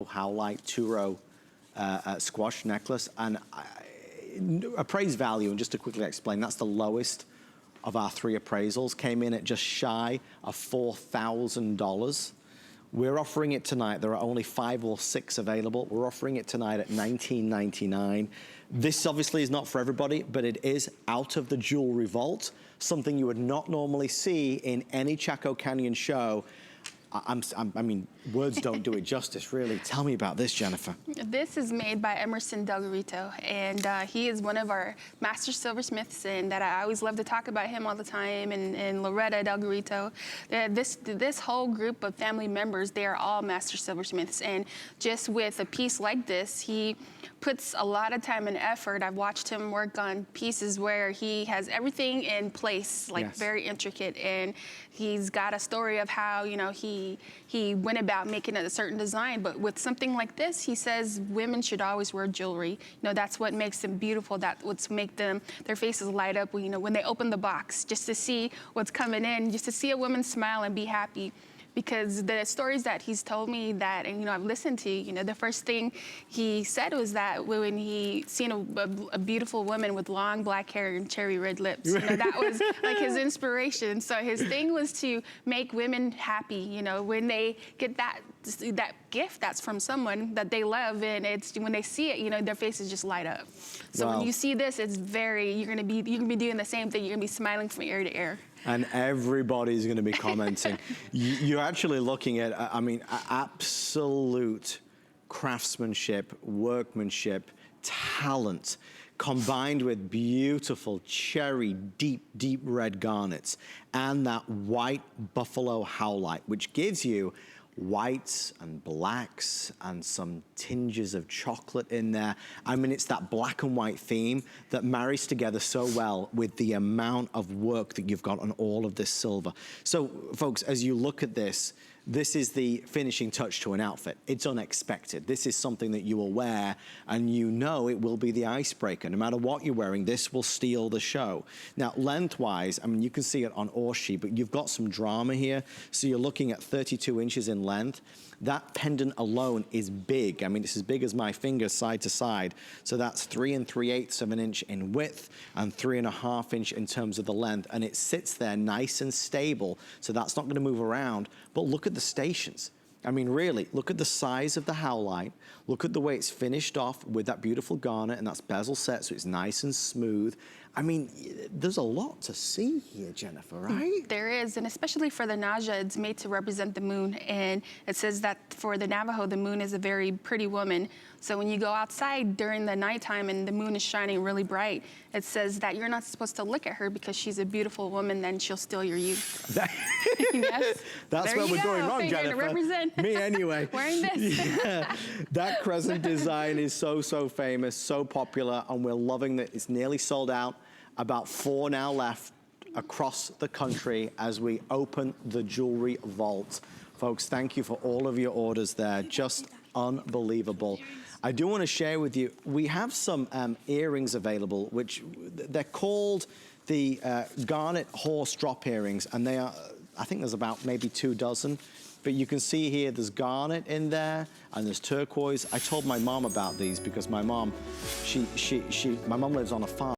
Howlite 2Row squash necklace, and appraised value, and just to quickly explain, that's the lowest of our three appraisals, came in at just shy of $4,000. We're offering it tonight. There are only 5 or 6 available. We're offering it tonight at $19.99. This obviously is not for everybody, but it is out of the jewelry vault, something you would not normally see in any Chaco Canyon show. I mean, words don't do it justice, really. Tell me about this, Jennifer. This is made by Emerson Delgarito, and he is one of our master silversmiths, and that I always love to talk about him all the time, and Loretta Delgarito. This whole group of family members, they are all master silversmiths, and just with a piece like this, he puts a lot of time and effort. I've watched him work on pieces where he has everything in place, like yes, very intricate, and he's got a story of how, you know, he went about making a certain design. But with something like this, he says women should always wear jewelry. You know, that's what makes them beautiful. That's what's make them, their faces light up, you know, when they open the box, just to see what's coming in, just to see a woman smile and be happy. Because the stories that he's told me that, and you know, I've listened to, you know, the first thing he said was that when he seen a beautiful woman with long black hair and cherry red lips, you know, that was like his inspiration. So his thing was to make women happy, you know, when they get that gift that's from someone that they love, and it's when they see it, you know, their faces just light up. So wow, when you see this, it's very, you're gonna be doing the same thing. You're gonna be smiling from ear to ear. And everybody's going to be commenting. You're actually looking at, I mean, absolute craftsmanship, workmanship, talent, combined with beautiful cherry, deep red garnets, and that white buffalo howlite, which gives you whites and blacks and some tinges of chocolate in there. I mean, it's that black and white theme that marries together so well with the amount of work that you've got on all of this silver. So, folks, as you look at this, this is the finishing touch to an outfit. It's unexpected. This is something that you will wear, and you know it will be the icebreaker. No matter what you're wearing, this will steal the show. Now, lengthwise, I mean, you can see it on Orshi, but you've got some drama here. So you're looking at 32 inches in length. That pendant alone is big. I mean, it's as big as my finger side to side. So that's 3 3/8 of an inch in width and 3.5 inches in terms of the length. And it sits there nice and stable. So that's not gonna move around. But look at the stations. I mean, really, look at the size of the howlite. Look at the way it's finished off with that beautiful garnet, and that's bezel set, so it's nice and smooth. I mean, there's a lot to see here, Jennifer, right? There is, and especially for the Naja, it's made to represent the moon. And it says that for the Navajo, the moon is a very pretty woman. So when you go outside during the nighttime and the moon is shining really bright, it says that you're not supposed to look at her because she's a beautiful woman, then she'll steal your youth. Yes. That's where we're going wrong, Jennifer. Represent. Me anyway. Wearing this. Yeah. That Crescent design is so famous, so popular, and we're loving that it's nearly sold out. About 4 now left across the country as we open the jewelry vault. Folks, thank you for all of your orders there. Just unbelievable. I do want to share with you, we have some earrings available, which they're called the garnet horse drop earrings, and they are, I think there's about maybe 2 dozen. But you can see here, there's garnet in there, and there's turquoise. I told my mom about these because my mom, my mom lives on a farm.